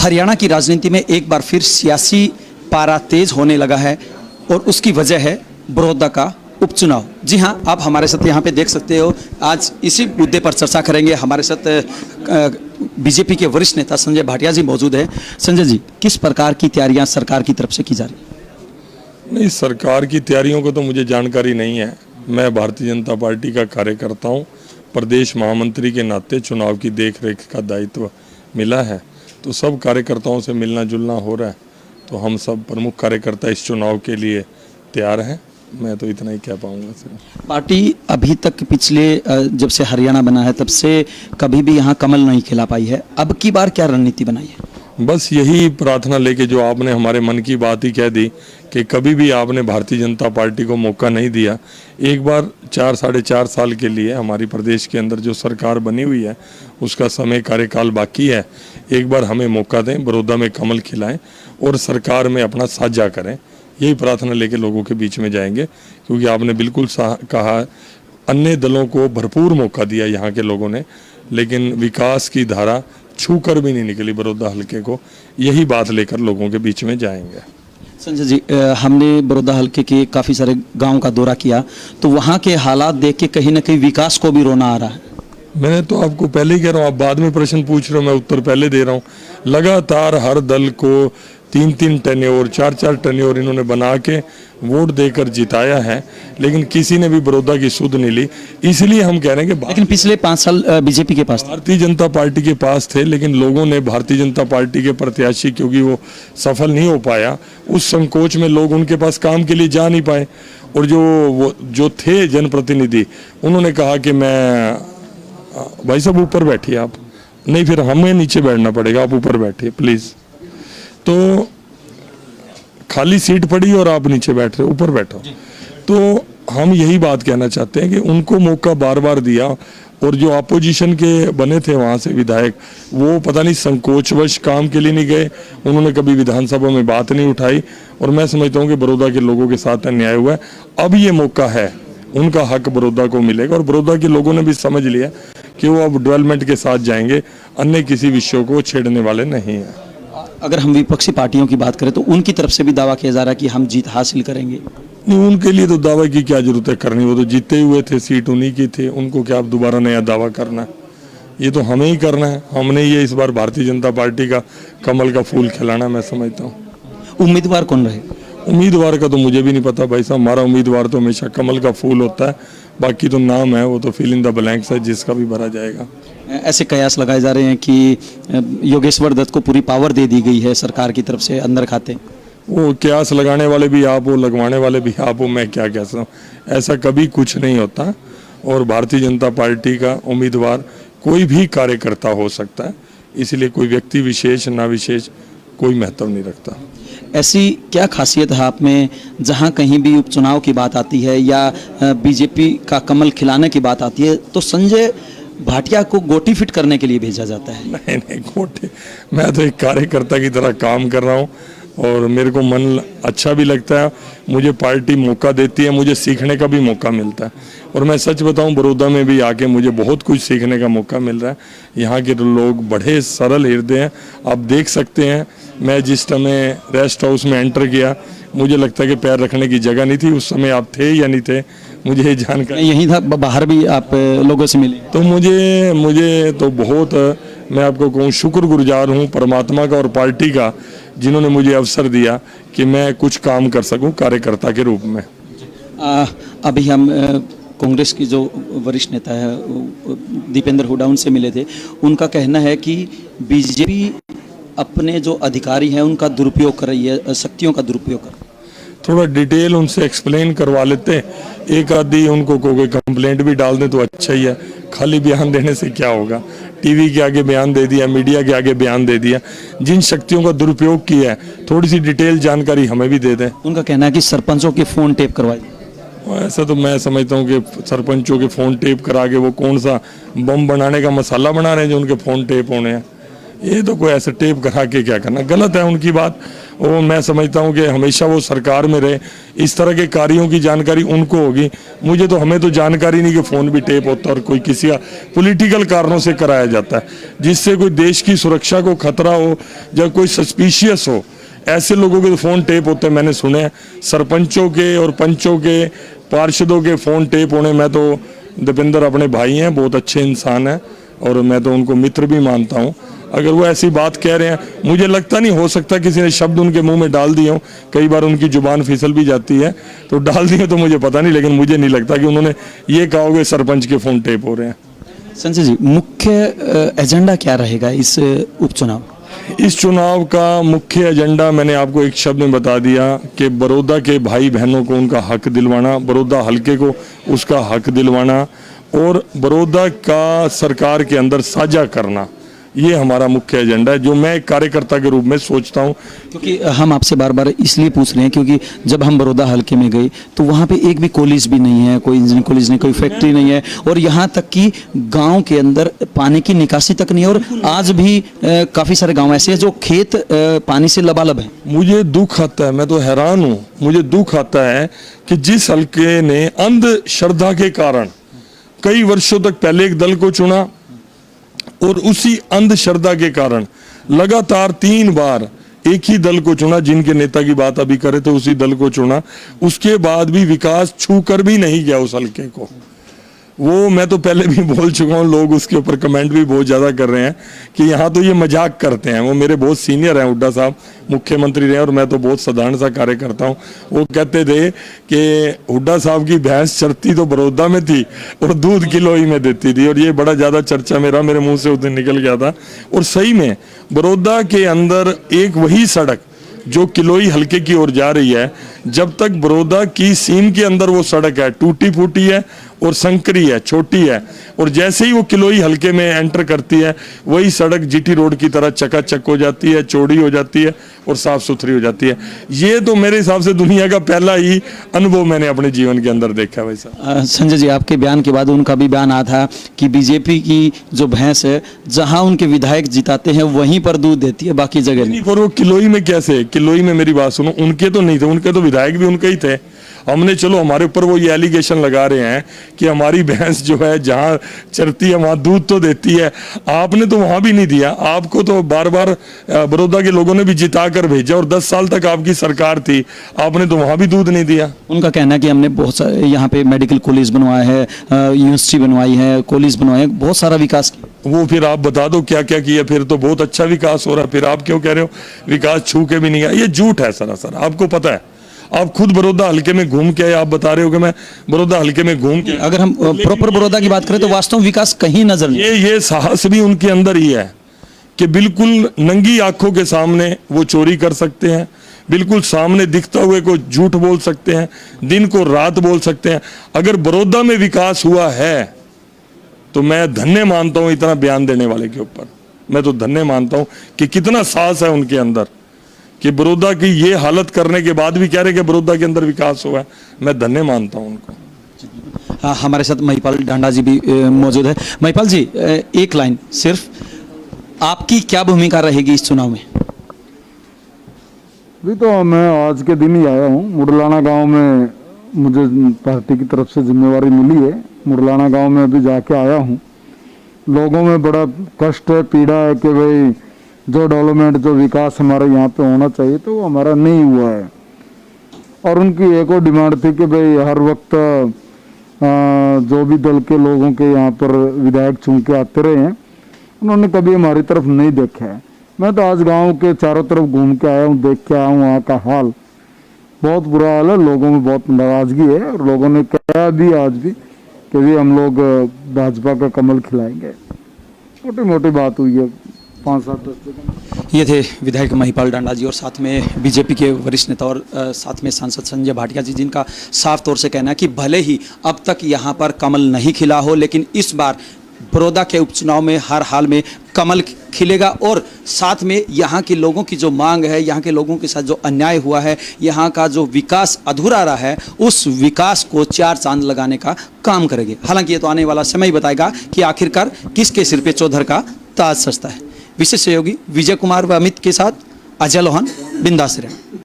हरियाणा की राजनीति में एक बार फिर सियासी पारा तेज होने लगा है और उसकी वजह है बड़ौदा का उपचुनाव। जी हाँ, आप हमारे साथ यहाँ पे देख सकते हो। आज इसी मुद्दे पर चर्चा करेंगे। हमारे साथ बीजेपी के वरिष्ठ नेता संजय भाटिया जी मौजूद हैं। संजय जी, किस प्रकार की तैयारियां सरकार की तरफ से की जा रही है? नहीं, सरकार की तैयारियों को तो मुझे जानकारी नहीं है। मैं भारतीय जनता पार्टी का कार्यकर्ता हूँ। प्रदेश महामंत्री के नाते चुनाव की देखरेख का दायित्व मिला है, तो सब कार्यकर्ताओं से मिलना जुलना हो रहा है। तो हम सब प्रमुख कार्यकर्ता इस चुनाव के लिए तैयार हैं। मैं तो इतना ही कह पाऊंगा सर। पार्टी अभी तक पिछले जब से हरियाणा बना है तब से कभी भी यहाँ कमल नहीं खिला पाई है। अब की बार क्या रणनीति बनाई है? बस यही प्रार्थना लेके जो आपने हमारे मन की बात ही कह दी कि कभी भी आपने भारतीय जनता पार्टी को मौका नहीं दिया। एक बार 4-4.5 साल के लिए हमारी प्रदेश के अंदर जो सरकार बनी हुई है उसका समय कार्यकाल बाकी है। एक बार हमें मौका दें, बड़ौदा में कमल खिलाएं और सरकार में अपना साझा करें। यही प्रार्थना लेके लोगों के बीच में जाएंगे, क्योंकि आपने बिल्कुल कहा, अन्य दलों को भरपूर मौका दिया यहाँ के लोगों ने, लेकिन विकास की धारा छू कर भी नहीं निकली बड़ौदा हल्के को। यही बात लेकर लोगों के बीच में जाएंगे। संजय जी, हमने बड़ौदा हल्के के काफ़ी सारे गांव का दौरा किया, तो वहाँ के हालात देख के कहीं ना कहीं विकास को भी रोना आ रहा है। मैंने तो आपको पहले ही कह रहा हूँ, आप बाद में प्रश्न पूछ रहे हो, मैं उत्तर पहले दे रहा हूँ। लगातार हर दल को 3-3 टेन्योर 4-4 टेन्योर इन्होंने बना के वोट देकर जिताया है, लेकिन किसी ने भी बड़ौदा की सुध नहीं ली। इसलिए हम कह रहे हैं कि लेकिन पिछले 5 साल बीजेपी के पास, भारतीय जनता पार्टी के पास थे, लेकिन लोगों ने भारतीय जनता पार्टी के प्रत्याशी, क्योंकि वो सफल नहीं हो पाया, उस संकोच में लोग उनके पास काम के लिए जा नहीं पाए। और जो थे जनप्रतिनिधि, उन्होंने कहा कि मैं भाई साहब ऊपर बैठिए आप, नहीं फिर हमें नीचे बैठना पड़ेगा, आप ऊपर बैठिए प्लीज़। तो खाली सीट पड़ी और आप नीचे बैठ रहे, ऊपर बैठो। तो हम यही बात कहना चाहते हैं कि उनको मौका बार बार दिया, और जो अपोजिशन के बने थे वहाँ से विधायक, वो पता नहीं संकोचवश काम के लिए नहीं गए, उन्होंने कभी विधानसभा में बात नहीं उठाई। और मैं समझता हूँ कि बड़ौदा के लोगों के साथ अन्याय हुआ है। अब ये मौका है, उनका हक बड़ौदा को मिलेगा, और बड़ौदा के लोगों ने भी समझ लिया कि वो अब डेवलपमेंट के साथ जाएंगे, अन्य किसी विषयों को छेड़ने वाले नहीं हैं। अगर हम विपक्षी पार्टियों की बात करें तो उनकी तरफ से भी दावा किया जा रहा है कि हम जीत हासिल करेंगे। नहीं, उनके लिए तो दावा की क्या जरूरत है करनी, वो तो जीते हुए थे, सीट उन्हीं की थी, उनको क्या अब दोबारा नया दावा करना है? ये तो हमें ही करना है। हमने ये इस बार भारतीय जनता पार्टी का कमल का फूल खिलाना, मैं समझता हूँ। उम्मीदवार कौन रहे? उम्मीदवार का तो मुझे भी नहीं पता भाई साहब। हमारा उम्मीदवार तो हमेशा कमल का फूल होता है, बाकी तो नाम है वो तो फिल इन द ब्लैंक्स है, जिसका भी भरा जाएगा। ऐसे कयास लगाए जा रहे हैं कि योगेश्वर दत्त को पूरी पावर दे दी गई है सरकार की तरफ से अंदर खाते। वो कयास लगाने वाले भी आप हो, लगवाने वाले भी आप हो, मैं क्या कह सकता हूँ। ऐसा कभी कुछ नहीं होता। और भारतीय जनता पार्टी का उम्मीदवार कोई भी कार्यकर्ता हो सकता है, इसलिए कोई व्यक्ति विशेष ना विशेष कोई महत्व नहीं रखता। ऐसी क्या खासियत है आप में, जहाँ कहीं भी उपचुनाव की बात आती है या बीजेपी का कमल खिलाने की बात आती है तो संजय भाटिया को गोटी फिट करने के लिए भेजा जाता है? नहीं, गोटी, मैं तो एक कार्यकर्ता की तरह काम कर रहा हूँ और मेरे को मन अच्छा भी लगता है। मुझे पार्टी मौका देती है, मुझे सीखने का भी मौका मिलता है। और मैं सच बताऊं, बड़ौदा में भी आके मुझे बहुत कुछ सीखने का मौका मिल रहा है। यहाँ के लोग बड़े सरल हृदय हैं। आप देख सकते हैं, मैं जिस समय रेस्ट हाउस में एंटर किया, मुझे लगता है कि पैर रखने की जगह नहीं थी। उस समय आप थे या नहीं थे मुझे ये जानकारी यही था, बाहर भी आप लोगों से मिले? तो मुझे तो बहुत, मैं आपको कहूँ, शुक्रगुजार हूँ परमात्मा का और पार्टी का, जिन्होंने मुझे अवसर दिया कि मैं कुछ काम कर सकूं कार्यकर्ता के रूप में। अभी हम कांग्रेस की जो वरिष्ठ नेता है दीपेंद्र हुड्डा, उनसे मिले थे। उनका कहना है कि बीजेपी अपने जो अधिकारी हैं उनका दुरुपयोग कर रही है, शक्तियों का दुरुपयोग कर रही है। थोड़ा डिटेल उनसे एक्सप्लेन करवा लेते, एक आधी उनको कोई कंप्लेंट भी डाल दें तो अच्छा ही है। खाली बयान देने से क्या होगा? टीवी के आगे बयान दे दिया, मीडिया के आगे बयान दे दिया। जिन शक्तियों का दुरुपयोग किया है, थोड़ी सी डिटेल जानकारी हमें भी दे दें। उनका कहना है कि सरपंचों के फ़ोन टेप करवाए। ऐसा तो मैं समझता हूँ कि सरपंचों के फ़ोन टेप करा के वो कौन सा बम बनाने का मसाला बना रहे हैं जो उनके फ़ोन टेप होने हैं। ये तो कोई ऐसे टेप करा के क्या करना, गलत है उनकी बात। वो मैं समझता हूँ कि हमेशा वो सरकार में रहे। इस तरह के कार्यों की जानकारी उनको होगी, मुझे तो हमें तो जानकारी नहीं कि फ़ोन भी टेप होता है और कोई किसी का पॉलिटिकल कारणों से कराया जाता है, जिससे कोई देश की सुरक्षा को खतरा हो, जब कोई सस्पिशियस हो, ऐसे लोगों के तो फ़ोन टेप होते हैं। मैंने सुने हैं सरपंचों के और पंचों के, पार्षदों के फ़ोन टेप होने। मैं तो दीपेंद्र अपने भाई हैं, बहुत अच्छे इंसान हैं और मैं तो उनको मित्र भी मानता हूँ। अगर वो ऐसी बात कह रहे हैं, मुझे लगता नहीं, हो सकता किसी ने शब्द उनके मुंह में डाल दिए हों, कई बार उनकी जुबान फिसल भी जाती है, तो डाल दिए तो मुझे पता नहीं, लेकिन मुझे नहीं लगता कि उन्होंने ये कहा होगा सरपंच के फ़ोन टेप हो रहे हैं। संजय जी, मुख्य एजेंडा क्या रहेगा इस उपचुनाव? इस चुनाव का मुख्य एजेंडा मैंने आपको एक शब्द में बता दिया कि बड़ौदा के भाई बहनों को उनका हक दिलवाना, बड़ौदा हल्के को उसका हक दिलवाना और बड़ौदा का सरकार के अंदर साझा करना, ये हमारा मुख्य एजेंडा है, जो मैं एक कार्यकर्ता के रूप में सोचता हूँ। क्योंकि हम आपसे बार बार इसलिए पूछ रहे हैं क्योंकि जब हम बड़ौदा हल्के में गए तो वहाँ पे एक भी कॉलेज भी नहीं है, कोई इंजीनियरिंग कॉलेज नहीं, कोई फैक्ट्री नहीं है, और यहाँ तक कि गांव के अंदर पानी की निकासी तक नहीं है। और आज भी काफ़ी सारे गांव ऐसे हैं जो खेत पानी से लबालब हैं। मुझे दुख आता है, मैं तो हैरान हूँ, मुझे दुख आता है कि जिस हल्के ने अंधश्रद्धा के कारण कई वर्षों तक पहले एक दल को चुना और उसी अंधश्रद्धा के कारण लगातार 3 बार एक ही दल को चुना, जिनके नेता की बात अभी करे तो उसी दल को चुना, उसके बाद भी विकास छू कर भी नहीं गया उस हल्के को। वो मैं तो पहले भी बोल चुका हूँ, लोग उसके ऊपर कमेंट भी बहुत ज़्यादा कर रहे हैं कि यहाँ तो ये मजाक करते हैं। वो मेरे बहुत सीनियर हैं, हुड्डा साहब मुख्यमंत्री रहे और मैं तो बहुत साधारण सा कार्यकर्ता हूँ। वो कहते थे कि हुड्डा साहब की भैंस चरती तो बड़ौदा में थी और दूध किलोई में देती थी, और ये बड़ा ज़्यादा चर्चा मेरे मुँह से उस दिन निकल गया था। और सही में बड़ौदा के अंदर एक वही सड़क जो किलोई हल्के की ओर जा रही है, जब तक बड़ौदा की सीम के अंदर वो सड़क है, टूटी फूटी है और संकरी है, छोटी है, और जैसे ही वो किलोई हल्के में एंटर करती है वही सड़क जीटी रोड की तरह चकाचक हो जाती है, चौड़ी हो जाती है और साफ सुथरी हो जाती है। ये तो मेरे हिसाब से दुनिया का पहला ही अनुभव मैंने अपने जीवन के अंदर देखा। वैसा संजय जी, आपके बयान के बाद उनका भी बयान आया था कि बीजेपी की जो भैंस है, जहां उनके विधायक जिताते हैं वहीं पर दूध देती है, बाकी जगह नहीं। पर वो किलोई में कैसे? किलोई में मेरी बात सुनो, उनके तो नहीं थे, उनके तो विधायक भी उनके ही थे। हमने, चलो हमारे ऊपर वो ये एलिगेशन लगा रहे हैं कि हमारी भैंस जो है जहाँ चरती है वहाँ दूध तो देती है, आपने तो वहाँ भी नहीं दिया। आपको तो बार बार बड़ौदा के लोगों ने भी जिता कर भेजा और 10 साल तक आपकी सरकार थी, आपने तो वहाँ भी दूध नहीं दिया। उनका कहना है कि हमने बहुत सारे यहाँ पे मेडिकल कॉलेज बनवाया है, यूनिवर्सिटी बनवाई है, कॉलेज बनवाए हैं, बहुत सारा विकास किया। वो फिर आप बता दो क्या क्या किया, फिर तो बहुत अच्छा विकास हो रहा है, फिर आप क्यों कह रहे हो विकास छू के भी नहीं गया? ये झूठ है सरासर, आपको पता है। आप खुद बड़ौदा हल्के में घूम के आए, आप बता रहे हो कि मैं बड़ौदा हल्के में घूम के, अगर हम प्रॉपर बड़ौदा की बात करें तो वास्तव में विकास कहीं नजर नहीं। ये साहस भी उनके अंदर ही है कि बिल्कुल नंगी आंखों के सामने वो चोरी कर सकते हैं, बिल्कुल सामने दिखता हुए को झूठ बोल सकते हैं, दिन को रात बोल सकते हैं। अगर बड़ौदा में विकास हुआ है तो मैं धन्य मानता हूं इतना बयान देने वाले के ऊपर, मैं तो धन्य मानता हूं कि कितना साहस है उनके अंदर कि बड़ौदा की ये हालत करने के बाद भी कह रहे कि बड़ौदा के अंदर विकास हुआ है। मैं धन्य मानता हूं उनको। हाँ, हमारे साथ महिपाल डांडा जी भी मौजूद है। महिपाल जी, एक लाइन सिर्फ, आपकी क्या भूमिका रहेगी इस चुनाव में? अभी तो मैं आज के दिन ही आया हूँ। मुरलाना गांव में मुझे पार्टी की तरफ से जिम्मेवारी मिली है। मुरलाना गांव में अभी जाके आया हूँ। लोगों में बड़ा कष्ट है, पीड़ा है कि भाई जो डेवलपमेंट, जो विकास हमारे यहाँ पे होना चाहिए तो वो हमारा नहीं हुआ है। और उनकी एक और डिमांड थी कि भाई हर वक्त जो भी दल के लोगों के यहाँ पर विधायक चुन के आते रहे हैं, उन्होंने कभी हमारी तरफ नहीं देखा है। मैं तो आज गांव के चारों तरफ घूम के आया हूँ, देख के आया हूँ। वहाँ का हाल बहुत बुरा हाल है, लोगों में बहुत नाराजगी है और लोगों ने कहा भी आज भी कि भी हम लोग भाजपा का कमल खिलाएंगे। छोटी मोटी बात हुई है, 5-7 सेकंड। ये थे विधायक महिपाल डांडा जी और साथ में बीजेपी के वरिष्ठ नेता और साथ में सांसद संजय भाटिया जी, जिनका साफ तौर से कहना है कि भले ही अब तक यहाँ पर कमल नहीं खिला हो, लेकिन इस बार बड़ौदा के उपचुनाव में हर हाल में कमल खिलेगा। और साथ में यहाँ के लोगों की जो मांग है, यहाँ के लोगों के साथ जो अन्याय हुआ है, यहाँ का जो विकास अधूरा रहा है, उस विकास को 4 चांद लगाने का काम करेंगे। हालांकि ये तो आने वाला समय ही बताएगा कि आखिरकार किसके सिर पे चौधर का ताज सजता है। विशेष सहयोगी विजय कुमार व अमित के साथ अजय लोहान, बिंदास रहें।